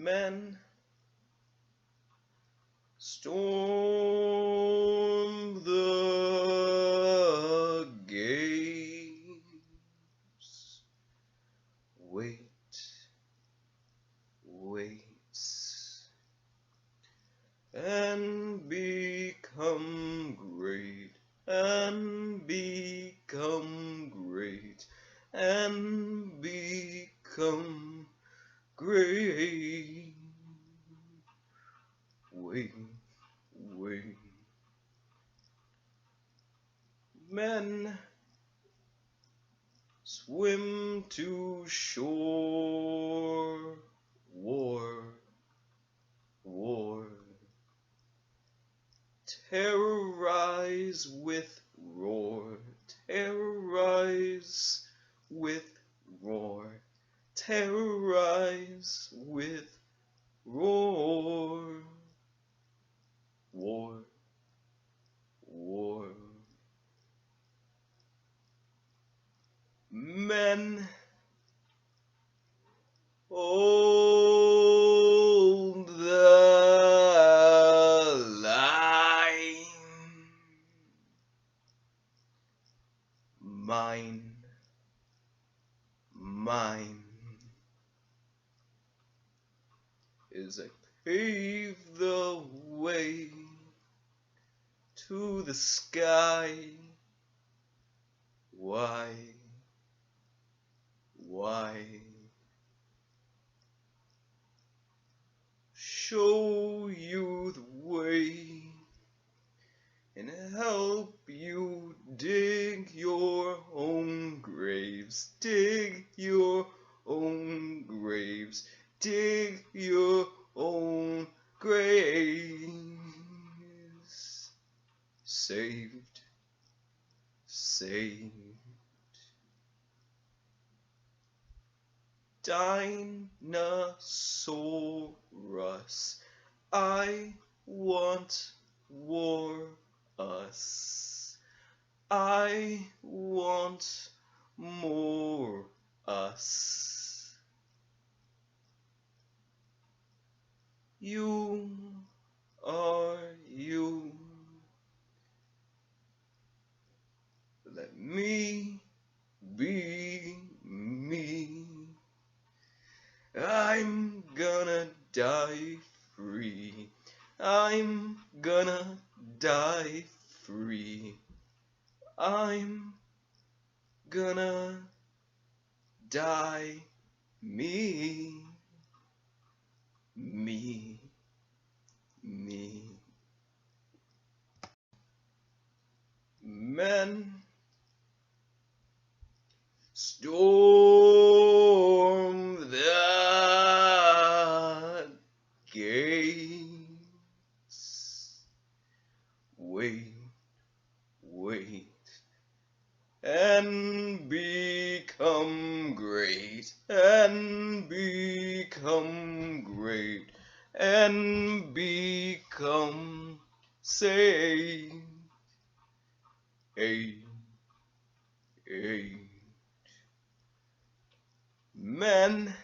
Men storm the gates. Wait, waits, and become great, and become great, and become great. Wait, wait. Men swim to shore. War, war. Terrorize with roar. Terrorize with roar. Terrorize with roar. War, war. Men hold the line. Mine, mine, as I pave the way to the sky. Why? Show you the way and help you dig your own graves. Dig your own graves. Dig your own graves. Saved, saved. Dinosaurus, I want war us. I want more us. You are you. Let me be me. I'm gonna die free. I'm gonna die free. I'm gonna die me. Me. Men storm the gates. Wait, and become great, and become great, and become saved. Men,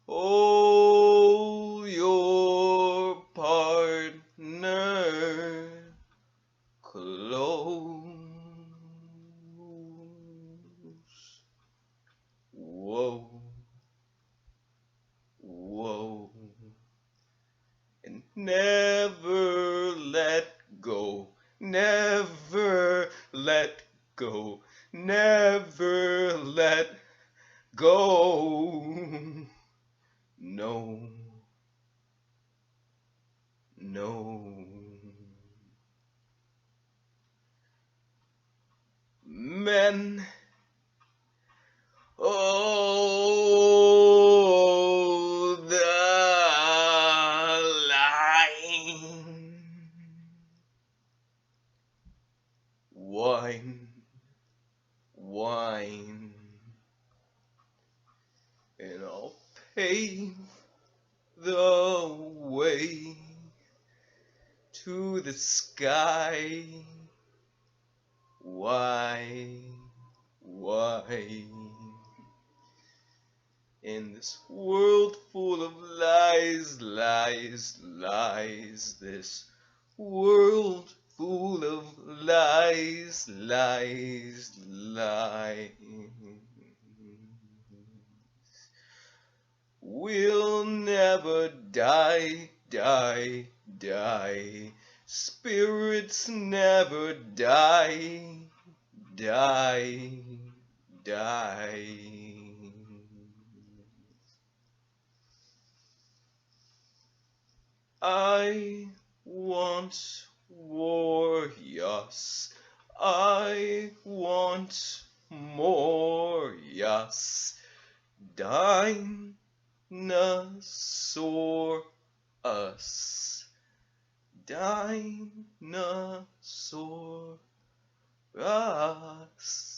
hold your partner close. Whoa, and never let go. Never let go. Never let go. No. Men, oh, the line. Wine, and I'll pave the way to the sky. Why? In this world full of lies, lies, lies, this world full of lies, lies, lies. We'll never die, die, die. Spirits never die, die, die. I want warriors. I want more, yes. Dinosaur us. Dinosaur us.